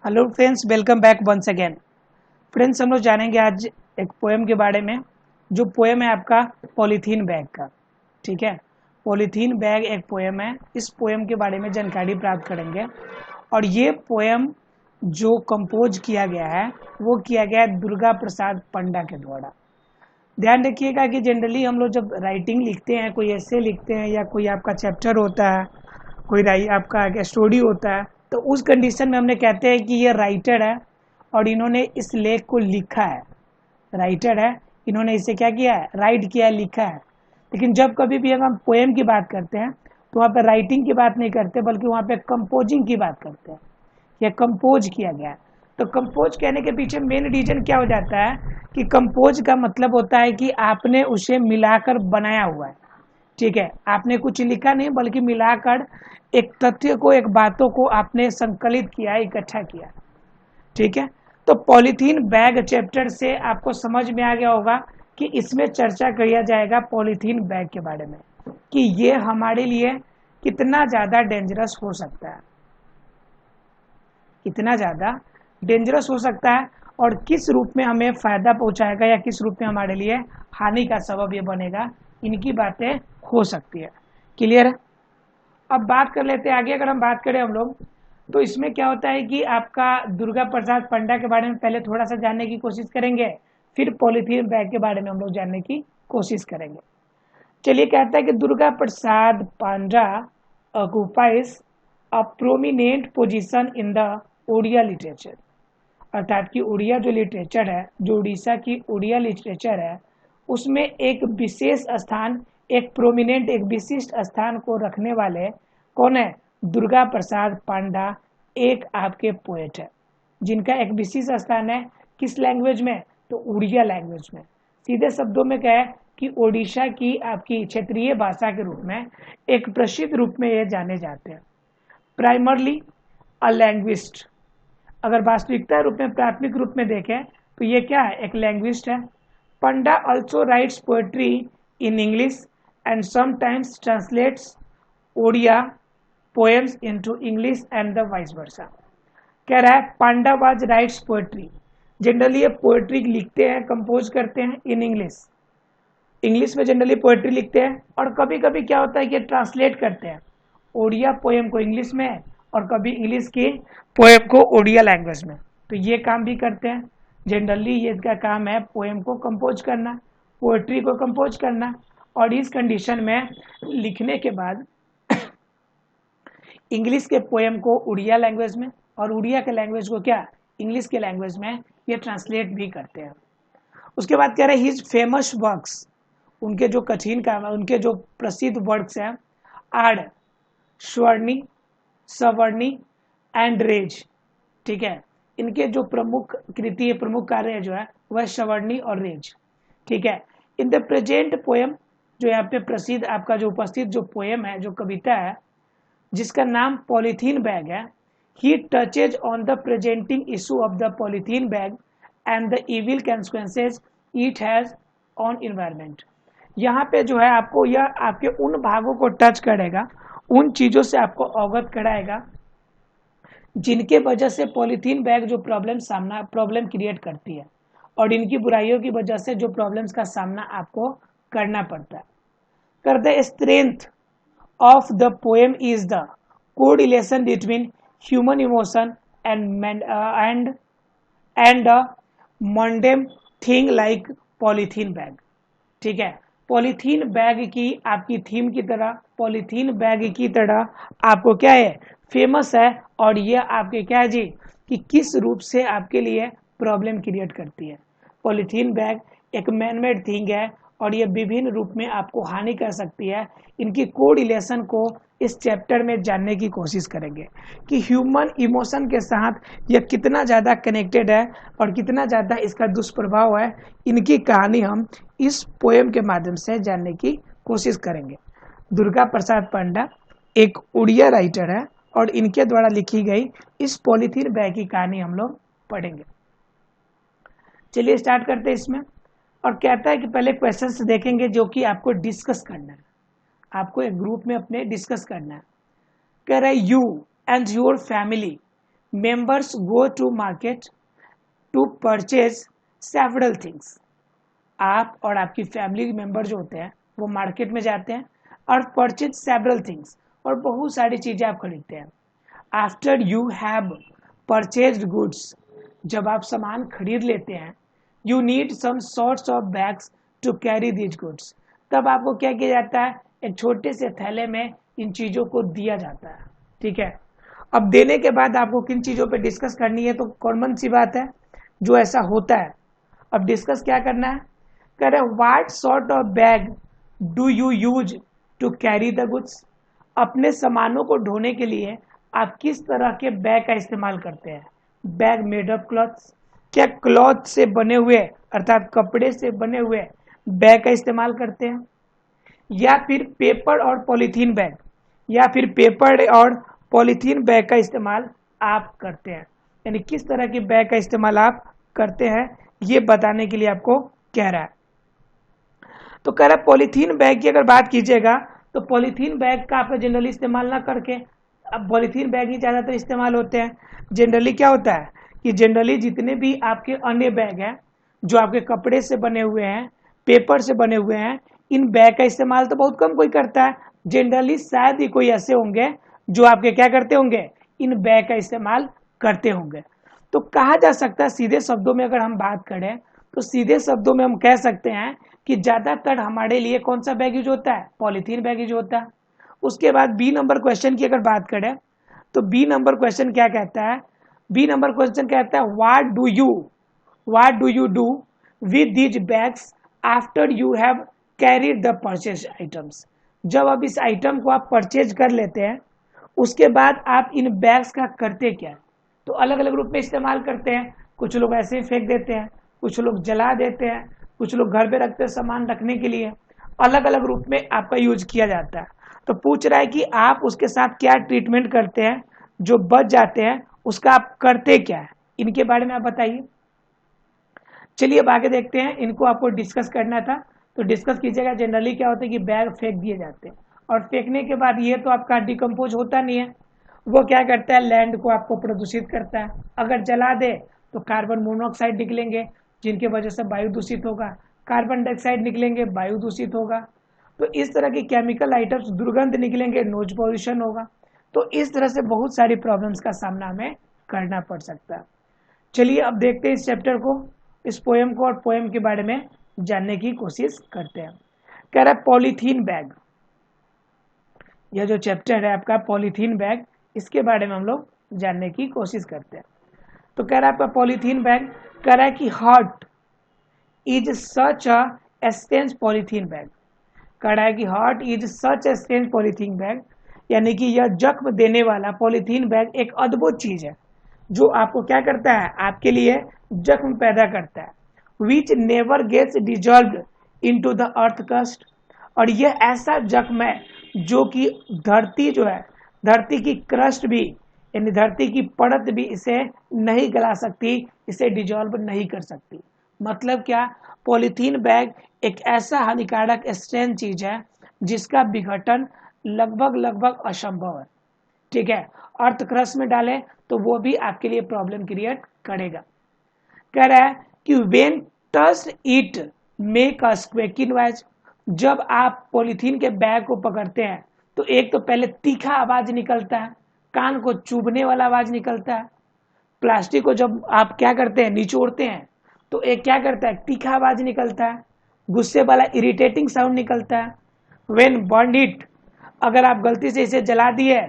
Hello friends, welcome back once again. Friends, हम लोग जानेंगे आज एक पोएम के बारे में। जो पोएम है आपका पॉलीथीन बैग का। ठीक है, पॉलीथीन बैग एक पोएम है। इस पोएम के बारे में जानकारी प्राप्त करेंगे। और ये पोएम जो कंपोज किया गया है वो किया गया है दुर्गा प्रसाद पंडा के द्वारा। ध्यान रखिएगा कि जनरली हम लोग जब राइटिंग लिखते हैं, कोई ऐसे लिखते हैं या कोई आपका चैप्टर होता है, कोई आपका स्टोरी होता है, तो उस कंडीशन में हमने कहते हैं कि ये राइटर है और इन्होंने इस लेख को लिखा है। राइटर है, इन्होंने इसे क्या किया है, राइट किया है, लिखा है। लेकिन जब कभी भी हम पोएम की बात करते हैं तो वहाँ पे राइटिंग की बात नहीं करते, बल्कि वहाँ पे कंपोजिंग की बात करते हैं। यह कंपोज किया गया है। तो कंपोज कहने के पीछे मेन रीजन क्या हो जाता है कि कंपोज का मतलब होता है कि आपने उसे मिलाकर बनाया हुआ है। ठीक है, आपने कुछ लिखा नहीं बल्कि मिलाकर एक तथ्य को, एक बातों को आपने संकलित किया, इकट्ठा किया। ठीक है, तो पॉलीथीन बैग चैप्टर से आपको समझ में आ गया होगा कि इसमें चर्चा किया जाएगा पॉलीथीन बैग के बारे में कि ये हमारे लिए कितना ज़्यादा डेंजरस हो सकता है, कितना ज़्यादा डेंजरस हो सकता है और किस रूप में हमें फ़ायदा पहुंचाएगा या किस रूप में हमारे लिए हानि का सबब ये बनेगा। इनकी बातें हो सकती है। क्लियर है? अब बात कर लेते हैं आगे। अगर हम बात करें हम लोग, तो इसमें क्या होता है कि आपका दुर्गा प्रसाद पंडा के बारे में पहले थोड़ा सा जानने की कोशिश करेंगे, फिर पॉलीथीन बैग के बारे में हम लोग जानने की कोशिश करेंगे। चलिए, कहता है कि Durga Prasad Panda occupies a prominent position in the Odia literature. अर्थात कि उड़िया जो लिटरेचर है, जो उड़ीसा की उड़िया लिटरेचर है, उसमें एक विशेष स्थान, एक प्रोमिनेंट, एक विशिष्ट स्थान को रखने वाले कौन है? दुर्गा प्रसाद पांडा एक आपके पोएट है जिनका एक विशिष्ट स्थान है। किस लैंग्वेज में? तो उड़िया लैंग्वेज में। सीधे शब्दों में क्या है कि ओडिशा की आपकी क्षेत्रीय भाषा के रूप में एक प्रसिद्ध रूप में ये जाने जाते हैं। प्राइमरली अ लैंग्विस्ट, अगर वास्तविकता रूप में, प्राथमिक रूप में देखें तो ये क्या है? एक लैंग्विस्ट है। Panda also writes poetry in English and sometimes translates Odia poems into English and the vice versa. कह रहा है Panda was writes poetry. Generally ये पोएट्री लिखते हैं, कंपोज करते हैं इन इंग्लिश। इंग्लिश में जनरली पोएट्री लिखते हैं और कभी कभी क्या होता है कि ट्रांसलेट करते हैं ओडिया पोएम को इंग्लिश में और कभी इंग्लिश की पोएम को ओडिया लैंग्वेज में। तो ये काम भी करते हैं। जनरली ये इसका काम है पोएम को कंपोज करना, पोएट्री को कंपोज करना। और इस कंडीशन में लिखने के बाद इंग्लिश के पोएम को उड़िया लैंग्वेज में और उड़िया के लैंग्वेज को क्या, इंग्लिश के लैंग्वेज में ये ट्रांसलेट भी करते हैं। उसके बाद कह रहे हैं हिज फेमस वर्क्स, उनके जो कठिन काम है, उनके जो प्रसिद्ध वर्क्स हैं, आड़, स्वर्णी, सवर्णी एंड रेज। ठीक है, इनके जो प्रमुख कृति, प्रमुख कार्य जो है वह सवर्णी और रेज। ठीक है, इन द प्रेजेंट पोएम, जो यहाँ पे प्रसिद्ध आपका जो उपस्थित जो पोएम है, जो कविता है, जिसका नाम पॉलीथीन बैग है, he touches on the presenting issue of the polythene bag and the evil consequences it has on environment. यहाँ पे जो है आपको यह आपके उन भागों को टच करेगा, उन चीज़ों से आपको अवगत कराएगा जिनके वजह से पॉलीथीन बैग जो प्रॉब्लम क्रिएट करती है और इनकी बुराइयों की वजह से जो प्रॉब्लम्स का सामना आपको करना पड़ता है। कर the strength of the poem is the correlation between human emotion and a mundane thing like polythene bag। ठीक है, पॉलीथीन बैग की आपकी थीम की तरह, पॉलीथीन बैग की तरह आपको क्या है, फेमस है। और यह आपके क्या है जी, कि किस रूप से आपके लिए प्रॉब्लम क्रिएट करती है। पॉलीथीन बैग एक मैनमेड थिंग है और ये विभिन्न रूप में आपको हानि कर सकती है। इनकी कोरिलेशन को इस चैप्टर में जानने की कोशिश करेंगे कि ह्यूमन इमोशन के साथ यह कितना ज़्यादा कनेक्टेड है और कितना ज़्यादा इसका दुष्प्रभाव है। इनकी कहानी हम इस पोएम के माध्यम से जानने की कोशिश करेंगे। दुर्गा प्रसाद पंडा एक उड़िया राइटर है और इनके द्वारा लिखी गई इस पॉलीथीन बैग की कहानी हम लोग पढ़ेंगे। चलिए स्टार्ट करते हैं इसमें। और कहता है कि पहले क्वेश्चंस देखेंगे जो कि आपको डिस्कस करना है, आपको एक ग्रुप में अपने डिस्कस करना है। कह रहा है you and your family members go to market to purchase several things. आप और आपकी फैमिली मेंबर जो होते हैं वो मार्केट में जाते हैं और परचेज सेवरल थिंग्स, और बहुत सारी चीज़ें आप खरीदते हैं. After you have purchased goods, जब आप सामान खरीद लेते हैं, you need some sorts of bags to carry these goods, तब आपको क्या किया जाता है, एक छोटे से थैले में इन चीज़ों को दिया जाता है. ठीक है, अब देने के बाद आपको किन चीज़ों पे डिस्कस करनी है, तो कॉमन सी बात है जो ऐसा होता है. अब डिस्कस क्या करना है, कह रहे what sort of bag do you use to carry the goods, अपने सामानों को ढोने के लिए आप किस तरह के बैग का इस्तेमाल करते हैं. बैग मेड ऑफ क्लॉथ्स, क्या क्लॉथ से बने हुए अर्थात कपड़े से बने हुए बैग का इस्तेमाल करते हैं, या फिर पेपर और पॉलीथीन बैग, या फिर पेपर और पॉलीथीन बैग का इस्तेमाल आप करते हैं. यानी किस तरह की बैग का इस्तेमाल आप करते हैं ये बताने के लिए आपको कह रहा है. तो कह रहा है पॉलीथीन बैग की अगर बात कीजिएगा तो पॉलीथीन बैग का आप जनरली इस्तेमाल ना करके, अब पॉलीथीन बैग ही ज़्यादातर इस्तेमाल होते हैं. जनरली क्या होता है कि जनरली जितने भी आपके अन्य बैग हैं जो आपके कपड़े से बने हुए हैं, पेपर से बने हुए हैं, इन बैग का इस्तेमाल तो बहुत कम कोई करता है. जनरली शायद ही कोई ऐसे होंगे जो आपके क्या करते होंगे, इन बैग का इस्तेमाल करते होंगे. तो कहा जा सकता है सीधे शब्दों में अगर हम बात करें तो सीधे शब्दों में हम कह सकते हैं कि ज़्यादातर हमारे लिए कौन सा बैग यूज होता है, पॉलीथीन बैग यूज होता है. उसके बाद बी नंबर क्वेश्चन की अगर बात करें तो बी नंबर क्वेश्चन क्या कहता है, बी नंबर क्वेश्चन कहता है what do you do with these bags after you have carried the purchase items, जब अब इस आइटम को आप परचेज कर लेते हैं उसके बाद आप इन बैग्स का करते क्या. तो अलग अलग रूप में इस्तेमाल करते हैं, कुछ लोग ऐसे ही फेंक देते हैं, कुछ लोग जला देते हैं, कुछ लोग घर पे रखते हैं सामान रखने के लिए, अलग अलग रूप में आपका यूज किया जाता है. तो पूछ रहा है कि आप उसके साथ क्या ट्रीटमेंट करते हैं, जो बच जाते हैं उसका आप करते क्या है, इनके बारे में आप बताइए. चलिए अब आगे देखते हैं, इनको आपको डिस्कस करना था तो डिस्कस कीजिएगा. जनरली क्या होता है कि बैग फेंक दिए जाते हैं और फेंकने के बाद ये तो आपका डिकम्पोज होता नहीं है, वो क्या करता है लैंड को आपको प्रदूषित करता है. अगर जला दे तो कार्बन मोनोऑक्साइड निकलेंगे जिनकी वजह से वायु दूषित होगा, कार्बन डाइऑक्साइड निकलेंगे वायु दूषित होगा. तो इस तरह के केमिकल आइटम्स दुर्गंध निकलेंगे, नोज पॉल्यूशन होगा. तो इस तरह से बहुत सारी प्रॉब्लम्स का सामना हमें करना पड़ सकता है. चलिए अब देखते हैं इस चैप्टर को, इस पोएम को, और पोएम के बारे में जानने की कोशिश करते हैं. कह रहा है पॉलीथीन बैग, यह जो चैप्टर है आपका पॉलीथीन बैग, इसके बारे में हम लोग जानने की कोशिश करते हैं. तो कह रहा है आपका पॉलीथीन बैग, कह रहा है कि hot is such a strange polythene bag, कह रहा है कि hot is such a strange polythene bag, यानी कि यह जख्म देने वाला पॉलीथीन बैग एक अद्भुत चीज है जो आपको क्या करता है, आपके लिए जख्म पैदा करता है. Which never gets dissolve into the earth crust, और यह ऐसा जख्म है जो कि धरती जो है, धरती की क्रस्ट भी यानी धरती की परत भी इसे नहीं गला सकती, इसे डिजॉल्व नहीं कर सकती. मतलब क्या, पॉलीथीन बैग एक ऐसा हानिकारक स्ट्रेन चीज है जिसका विघटन लगभग असंभव है. ठीक है, अर्थ क्रस्ट में डालें तो वो भी आपके लिए प्रॉब्लम क्रिएट करेगा. कह रहा है कि when touch it make a squeaking noise, जब आप पॉलीथीन के बैग को पकड़ते हैं तो एक तो पहले तीखा आवाज निकलता है, कान को चुभने वाला आवाज निकलता है. प्लास्टिक को जब आप क्या करते हैं, निचोड़ते हैं तो एक क्या करता है, तीखा आवाज निकलता है, गुस्से वाला इरिटेटिंग साउंड निकलता है. व्हेन बर्न इट, अगर आप गलती से इसे जला दिए,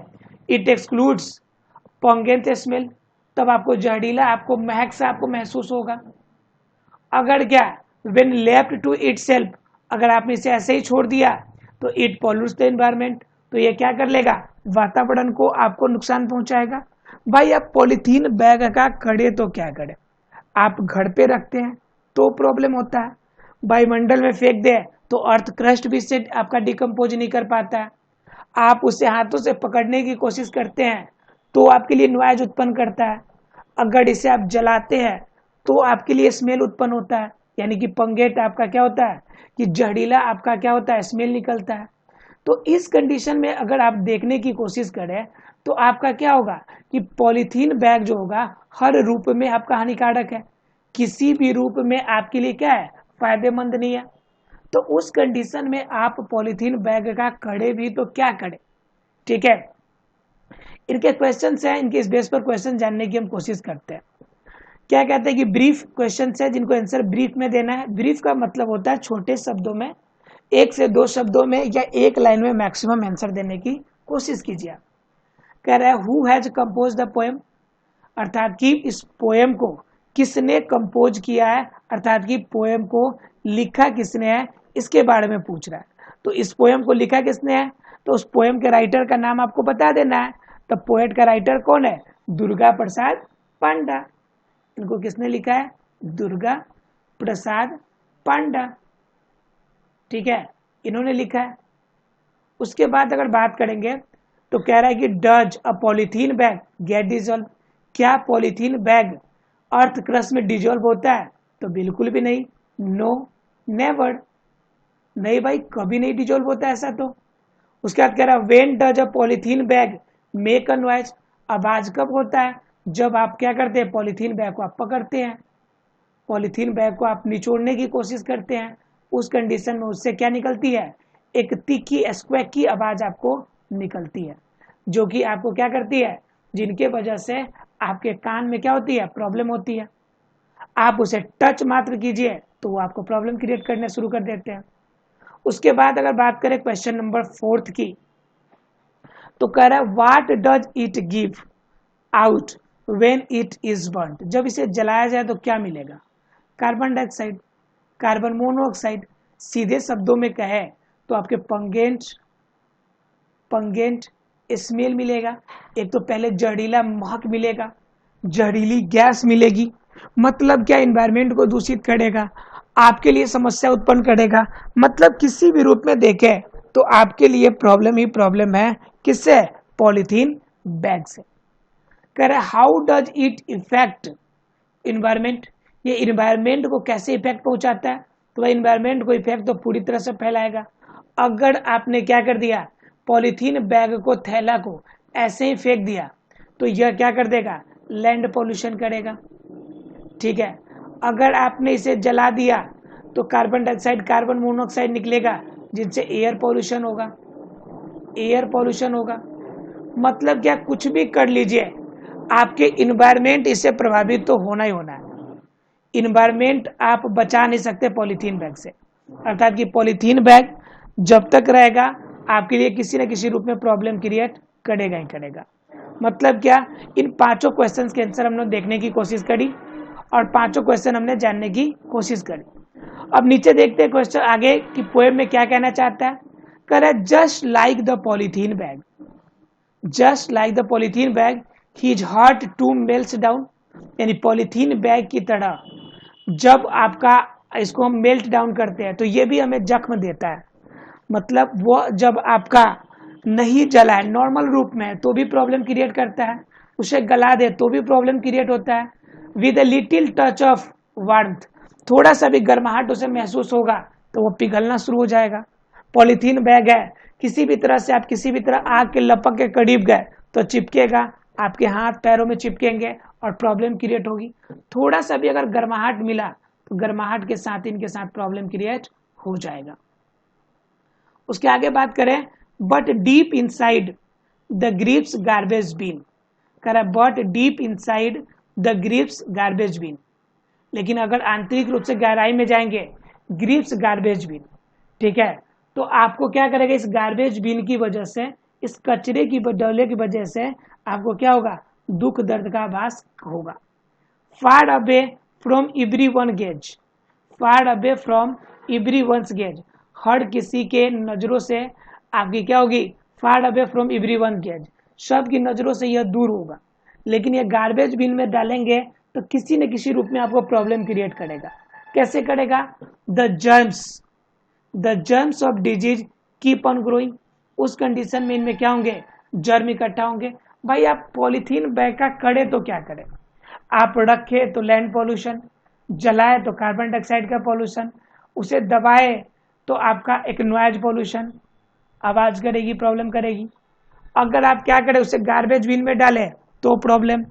इट एक्सक्लूड्स पंगेंट स्मेल, तब आपको जहरीला, आपको महक से आपको महसूस होगा. अगर क्या, व्हेन लेफ्ट टू इटसेल्फ, अगर आपने इसे ऐसे ही छोड़ दिया तो इट पॉल्यूट्स द एनवायरनमेंट, तो ये क्या कर लेगा, वातावरण को आपको नुकसान पहुंचाएगा. भाई आप पॉलीथीन बैग का करे तो क्या करे, आप घर पे रखते हैं तो प्रॉब्लम होता है, वायुमंडल में फेंक दे तो अर्थ क्रस्ट भी से आपका डिकम्पोज नहीं कर पाता है, आप उसे हाथों से पकड़ने की कोशिश करते हैं तो आपके लिए नॉइज उत्पन्न करता है, अगर इसे आप जलाते हैं तो आपके लिए स्मेल उत्पन्न होता है, यानी कि पंगेट आपका क्या होता है कि जहरीला आपका क्या होता है, स्मेल निकलता है. तो इस कंडीशन में अगर आप देखने की कोशिश करें तो आपका क्या होगा कि पॉलीथीन बैग जो होगा हर रूप में आपका हानिकारक है, किसी भी रूप में आपके लिए क्या है, फायदेमंद नहीं है। तो उस कंडीशन में आप पॉलीथीन बैग का करें भी तो क्या करें। ठीक है, इनके क्वेश्चन है, इनके इस बेस पर क्वेश्चन जानने की हम कोशिश करते हैं। क्या कहते हैं कि ब्रीफ क्वेश्चन है जिनको आंसर ब्रीफ में देना है। ब्रीफ का मतलब होता है छोटे शब्दों में, 1 से 2 शब्दों में या एक लाइन में मैक्सिमम आंसर देने की कोशिश कीजिए। कह रहा है who has compose the poem, अर्थात कि इस पोएम को किसने कंपोज किया है, अर्थात कि पोएम को लिखा किसने है, इसके बारे में पूछ रहा है। तो इस पोएम को लिखा किसने है, तो उस पोएम के राइटर का नाम आपको बता देना है। तो पोएट का राइटर कौन है, दुर्गा प्रसाद पांडा। इनको किसने लिखा है, दुर्गा प्रसाद पांडा। ठीक है, इन्होंने लिखा है। उसके बाद अगर बात करेंगे तो कह रहा है कि does a polythene bag get dissolve, क्या पॉलीथीन बैग अर्थ क्रस्ट में डिजॉल्व होता है, तो बिल्कुल भी नहीं, नो नेवर, नहीं भाई कभी नहीं डिजॉल्व होता ऐसा। तो उसके बाद कह रहा है when does a polythene bag make a noise, आवाज कब होता है, जब आप क्या करते हैं, पॉलीथीन बैग को आप पकड़ते हैं, पॉलीथीन बैग को आप निचोड़ने की कोशिश करते हैं, उस कंडीशन में उससे क्या निकलती है, एक तीखी स्क्वैक की आवाज आपको निकलती है, जो कि आपको क्या करती है, जिनके वजह से आपके कान में क्या होती है, प्रॉब्लम होती है। आप उसे टच मात्र कीजिए तो वो आपको प्रॉब्लम क्रिएट करने शुरू कर देते हैं। उसके बाद अगर बात करें क्वेश्चन नंबर 4 की, तो कह रहा है what does it give out when it is burned, जब इसे जलाया जाए तो क्या मिलेगा, कार्बन डाइऑक्साइड, कार्बन मोनोऑक्साइड। सीधे शब्दों में कहे तो आपके पंगेंट स्मेल मिलेगा, एक तो पहले जहरीला महक मिलेगा, जहरीली गैस मिलेगी, मतलब क्या, एनवायरमेंट को दूषित करेगा, आपके लिए समस्या उत्पन्न करेगा। मतलब किसी भी रूप में देखें तो आपके लिए प्रॉब्लम ही प्रॉब्लम है, किससे, पॉलीथीन बैग से। कह रहे how does it effect environment, ये इन्वायरमेंट को कैसे इफेक्ट पहुंचाता है, तो वह इन्वायरमेंट को इफेक्ट तो पूरी तरह से फैलाएगा। अगर आपने क्या कर दिया, पॉलीथीन बैग को, थैला को ऐसे ही फेंक दिया तो यह क्या कर देगा, लैंड पोल्यूशन करेगा। ठीक है, अगर आपने इसे जला दिया तो कार्बन डाइऑक्साइड, कार्बन मोनोऑक्साइड निकलेगा, जिनसे एयर पोल्यूशन होगा, एयर पोल्यूशन होगा। मतलब क्या, कुछ भी कर लीजिए आपके इन्वायरमेंट इससे प्रभावित तो होना ही होना है। इन्वायरमेंट आप बचा नहीं सकते पॉलीथीन बैग से, अर्थात कि पॉलीथीन बैग जब तक रहेगा आपके लिए किसी न किसी रूप में प्रॉब्लम क्रिएट करेगा ही करेगा। मतलब क्या, इन 5 क्वेश्चंस के आंसर हमने देखने की कोशिश करी और 5 क्वेश्चन हमने जानने की कोशिश करी। अब नीचे देखते हैं क्वेश्चन आगे कि पोएम में क्या कहना चाहता है। कह रहा है just like the polythene bag, just like the polythene bag his heart too melts down, यानी पॉलीथीन बैग की तरह जब आपका इसको हम मेल्ट डाउन करते हैं तो ये भी हमें जख्म देता है। मतलब वो जब आपका नहीं जला है नॉर्मल रूप में तो भी प्रॉब्लम क्रिएट करता है, उसे गला दे तो भी प्रॉब्लम क्रिएट होता है। With a little touch of warmth, थोड़ा सा भी गर्माहट उसे महसूस होगा तो वो पिघलना शुरू हो जाएगा। पॉलीथीन बैग है, किसी भी तरह से आप किसी भी तरह आग के लपक के करीब गए तो चिपकेगा, आपके हाथ पैरों में चिपकेंगे और प्रॉब्लम क्रिएट होगी। थोड़ा सा भी अगर गर्माहट मिला तो गर्माहट के साथ इनके साथ प्रॉब्लम क्रिएट हो जाएगा। उसके आगे बात करें, but deep inside the grips garbage bin, कह रहा है but deep inside the grips garbage bin, लेकिन अगर आंतरिक रूप से गहराई में जाएंगे ग्रिप्स गार्बेज बीन, ठीक है, तो आपको क्या करेगा, इस गार्बेज बीन की वजह से, इस कचरे की डौले की वजह से आपको क्या होगा, दुख दर्द का आभास होगा। Far away from every one gaze, far away from every one's gaze, हर किसी के नजरों से आपकी क्या होगी, far away from every one gaze, सबकी नजरों से यह दूर होगा। लेकिन ये गार्बेज बिन में डालेंगे तो किसी न किसी रूप में आपको प्रॉब्लम क्रिएट करेगा। कैसे करेगा, the germs of disease keep on growing, उस कंडीशन में इनमें क्या होंगे, जर्म इकट्ठा होंगे। भाई आप पॉलीथीन बैग का करे तो क्या करें, आप रखे तो लैंड पॉल्यूशन, जलाए तो कार्बन डाइऑक्साइड का पॉल्यूशन, उसे दबाए तो आपका एक नॉइज पॉल्यूशन, आवाज करेगी, प्रॉब्लम करेगी। अगर आप क्या करें उसे गार्बेज बिन में डालें तो प्रॉब्लम,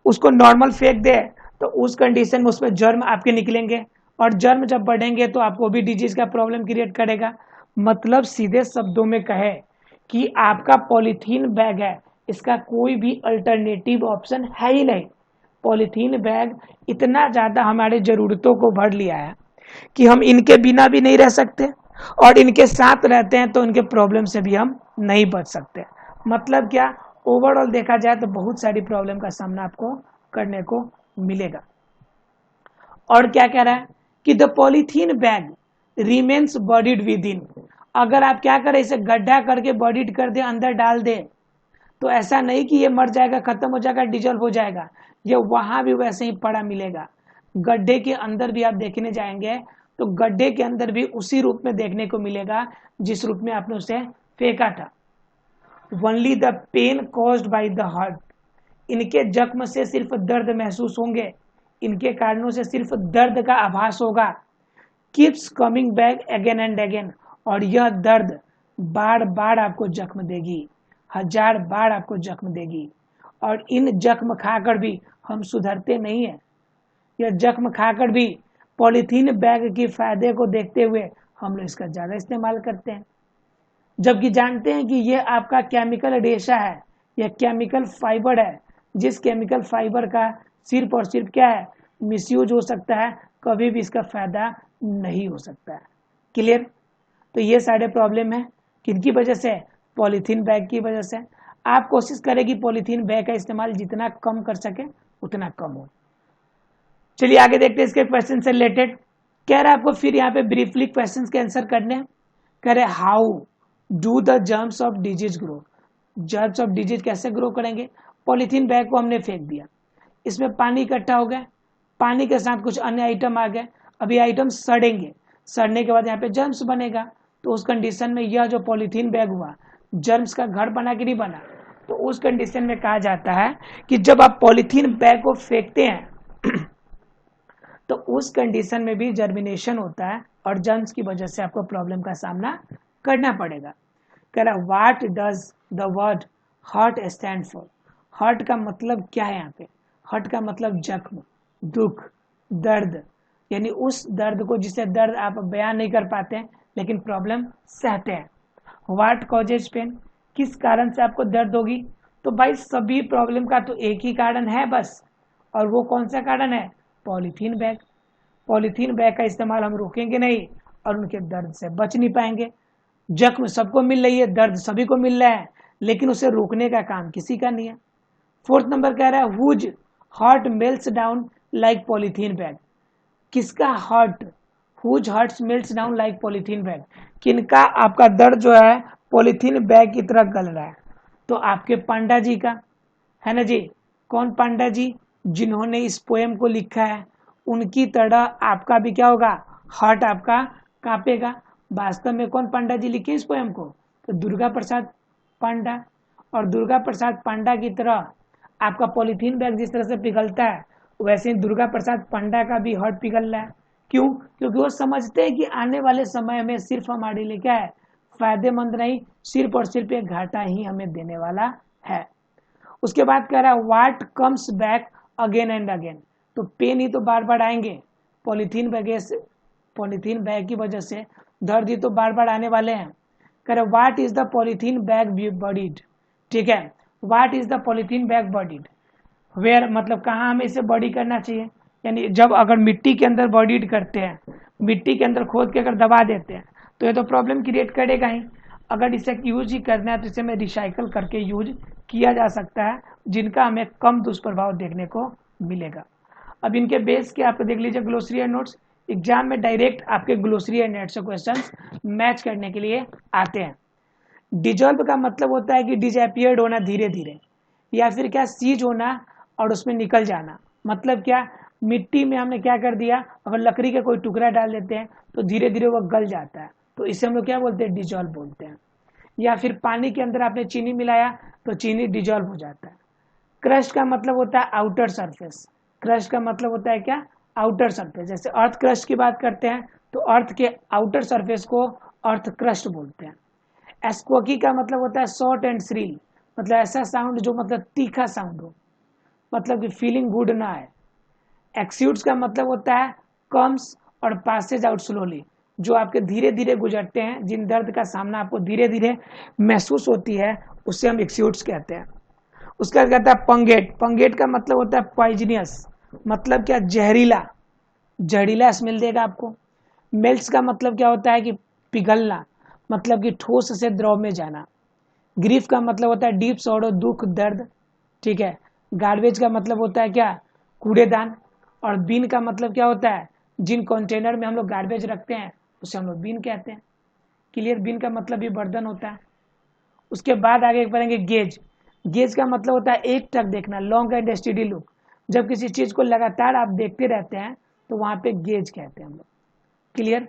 उसको नॉर्मल फेंक दे तो उस कंडीशन में उसमें जर्म आपके निकलेंगे और जर्म जब बढ़ेंगे तो आपको भी डिजीज का प्रॉब्लम क्रिएट करेगा। मतलब सीधे शब्दों में कहे कि आपका पॉलीथीन बैग है, इसका कोई भी अल्टरनेटिव ऑप्शन है ही नहीं। पॉलीथीन बैग इतना ज़्यादा हमारे ज़रूरतों को भर लिया है कि हम इनके बिना भी नहीं रह सकते और इनके साथ रहते हैं तो इनके प्रॉब्लम से भी हम नहीं बच सकते। मतलब क्या, ओवरऑल देखा जाए तो बहुत सारी प्रॉब्लम का सामना आपको करने को मिलेगा। और क्या कह रहा है कि the polythene bag remains bodied with in. अगर आप क्या करें इसे गड्ढा करके बॉडीड कर दे, अंदर डाल दे, तो ऐसा नहीं कि ये मर जाएगा, खत्म हो जाएगा, डिजॉल्व हो जाएगा, ये वहां भी वैसे ही पड़ा मिलेगा। गड्ढे के अंदर भी आप देखने जाएंगे तो गड्ढे के अंदर भी उसी रूप में देखने को मिलेगा जिस रूप में आपने उसे फेंका था। Only the pain caused by the heart. इनके जख्म से सिर्फ दर्द महसूस होंगे, इनके कारणों से सिर्फ दर्द का आभास होगा। Keeps coming back again and again. और यह दर्द बार बार आपको जख्म देगी, 1000 बार आपको जख्म देगी। और इन जख्म खाकर भी हम सुधरते नहीं है। यह जख्म खाकर भी पॉलीथीन बैग की फायदे को देखते हुए हम लोग इसका ज़्यादा इस्तेमाल करते हैं, जबकि जानते हैं कि यह आपका केमिकल रेशा है, यह केमिकल फाइबर है, जिस केमिकल फाइबर का सिर्फ और सिर्फ क्या है, मिसयूज हो सकता है, कभी भी इसका फायदा नहीं हो सकता है। क्लियर? तो ये सारे प्रॉब्लम है किनकी वजह से? पॉलीथीन बैग की वजह से। आप कोशिश करें कि पॉलीथीन बैग का इस्तेमाल जितना कम कर सके उतना कम हो। चलिए आगे देखते हैं इसके क्वेश्चन से रिलेटेड। कह रहा है आपको फिर यहाँ पे ब्रीफली क्वेश्चंस के आंसर करने हैं। कह रहे how do the germs of disease grow. Germs of disease कैसे ग्रो करेंगे? पॉलीथीन बैग को हमने फेंक दिया, इसमें पानी इकट्ठा हो गया, पानी के साथ कुछ अन्य आइटम आ गए, अभी आइटम सड़ेंगे, सड़ने के बाद यहाँ पे जर्म्स बनेगा। तो उस कंडीशन में यह जो पॉलीथीन बैग हुआ जर्म्स का घर बना कि नहीं बना? तो उस कंडीशन में कहा जाता है कि जब आप पॉलीथीन बैग को फेंकते हैं तो उस कंडीशन में भी जर्मिनेशन होता है और जर्म्स की वजह से आपको प्रॉब्लम का सामना करना पड़ेगा। कह रहा what does the word hurt stand for. Hurt का मतलब क्या है यहाँ पे? हर्ट का मतलब जख्म, दुख, दर्द, यानी उस दर्द को जिसे दर्द आप बयान नहीं कर पाते हैं लेकिन प्रॉब्लम सहते हैं। व्हाट कॉजेज पेन, किस कारण से आपको दर्द होगी? तो भाई सभी प्रॉब्लम का तो एक ही कारण है बस, और वो कौन सा कारण है? Polythene bag. पॉलीथीन बैग का इस्तेमाल हम रोकेंगे नहीं और उनके दर्द से बच नहीं पाएंगे। जख्म सबको मिल रही है, दर्द सभी को मिल रहा है, लेकिन उसे रोकने का काम किसी का नहीं है। 4th नंबर कह रहा है whose heart melts down like polythene bag. किसका heart, whose heart melts down like polythene bag, किनका आपका दर्द जो है पॉलीथीन बैग की तरह गल रहा है? तो आपके पांडा जी का, है ना जी। कौन पांडा जी? जिन्होंने इस पोएम को लिखा है, उनकी तरह आपका भी क्या होगा, हार्ट आपका कांपेगा। वास्तव में कौन पांडा जी लिखे इस पोएम को? तो दुर्गा प्रसाद पांडा। और दुर्गा प्रसाद पांडा की तरह आपका पॉलीथीन बैग जिस तरह से पिघलता है वैसे ही दुर्गा प्रसाद पांडा का भी हार्ट पिघल रहा है। क्यों? क्योंकि वो समझते हैं कि आने वाले समय में सिर्फ हमारे लिए क्या है, फायदेमंद नहीं, सिर्फ और सिर्फ एक घाटा ही हमें देने वाला है। उसके बाद कह रहा है what comes back again and again. तो पेन ही तो बार बार आएंगे, पॉलीथीन बैग की वजह से दर्द ही तो बार बार आने वाले हैं। कह रहे what is the polythene bag bodied. ठीक है, what is the polythene bag bodied, where मतलब कहाँ हमें इसे बॉडी करना चाहिए? यानी जब अगर मिट्टी के अंदर बॉडीड करते हैं, मिट्टी के अंदर खोद के अगर दबा देते हैं तो ये तो प्रॉब्लम क्रिएट करेगा ही। अगर इसे यूज ही करना है तो इसे में रिसाइकल करके यूज किया जा सकता है, जिनका हमें कम दुष्प्रभाव देखने को मिलेगा। अब इनके बेस के आप देख लीजिए ग्लोसरी एंड नोट्स। एग्जाम में डायरेक्ट आपके ग्लोसरी एंड नोट्स से क्वेश्चंस मैच करने के लिए आते हैं। डिजॉल्व का मतलब होता है कि डिसअपियर्ड होना धीरे धीरे, या फिर क्या सीज होना और उसमें निकल जाना। मतलब क्या, मिट्टी में हमने क्या कर दिया, अगर लकड़ी का कोई टुकड़ा डाल देते हैं तो धीरे धीरे वो गल जाता है, तो इसे हम लोग क्या बोलते हैं, डिजॉल्व बोलते हैं। या फिर पानी के अंदर आपने चीनी मिलाया तो चीनी डिजॉल्व हो जाता है। क्रस्ट का मतलब होता है आउटर सरफेस। क्रस्ट का मतलब होता है क्या, आउटर सरफेस। जैसे अर्थ क्रस्ट की बात करते हैं तो अर्थ के आउटर सरफेस को अर्थ क्रस्ट बोलते हैं। एस्क्वकी का मतलब होता है शॉर्ट एंड श्रील। मतलब ऐसा साउंड जो मतलब तीखा साउंड हो, मतलब कि फीलिंग गुड ना है। एक्सूट्स का मतलब होता है कम्स और पासेज आउट स्लोली, जो आपके धीरे धीरे गुजरते हैं, जिन दर्द का सामना आपको धीरे धीरे महसूस होती है, उससे हम एक्सूट्स कहते हैं। उसके बाद कहता है पंगेट। पंगेट का मतलब होता है पॉइजनियस, मतलब क्या, जहरीला, जहरीला स्मेल देगा आपको। मेल्ट्स का मतलब क्या होता है कि पिघलना, मतलब कि ठोस से द्रव में जाना। ग्रीफ का मतलब होता है डीप सॉरो, दुख दर्द, ठीक है। गार्बेज का मतलब होता है क्या, कूड़ेदान। और बीन का मतलब क्या होता है, जिन कंटेनर में हम लोग गार्बेज रखते हैं उसे हम लोग बीन कहते हैं। क्लियर, बीन का मतलब भी बर्तन होता है। उसके बाद आगे पढ़ेंगे गेज। गेज का मतलब होता है एक टक देखना, लॉन्ग एंड स्टडी लुक। जब किसी चीज को लगातार आप देखते रहते हैं तो वहां पे गेज कहते हैं हम लोग। क्लियर।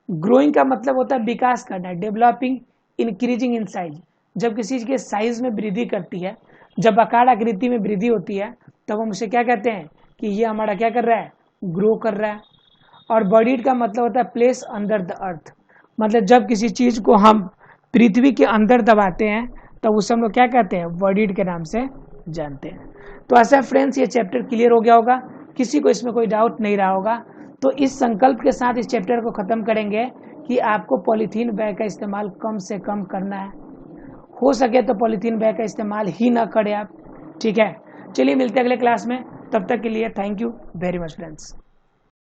ग्रोइंग का मतलब होता है विकास करना, डेवलपिंग, इंक्रीजिंग इन साइज। जब किसी चीज के साइज में वृद्धि करती है, जब आकार आकृति में वृद्धि होती है, तब हम उसे क्या कहते हैं कि ये हमारा क्या कर रहा है, ग्रो कर रहा है। और बॉडीड का मतलब होता है प्लेस अंडर द अर्थ, मतलब जब किसी चीज को हम पृथ्वी के अंदर दबाते हैं तब उसे हम लोग क्या कहते हैं, बॉडीड के नाम से जानते हैं। तो ऐसा फ्रेंड्स, ये चैप्टर क्लियर हो गया होगा, किसी को इसमें कोई डाउट नहीं रहा होगा। तो इस संकल्प के साथ इस चैप्टर को खत्म करेंगे कि आपको पॉलीथीन बैग का इस्तेमाल कम से कम करना है। हो सके तो पॉलीथीन बैग का इस्तेमाल ही ना करें आप, ठीक है। चलिए मिलते हैं अगले क्लास में, तब तक के लिए thank you very much friends.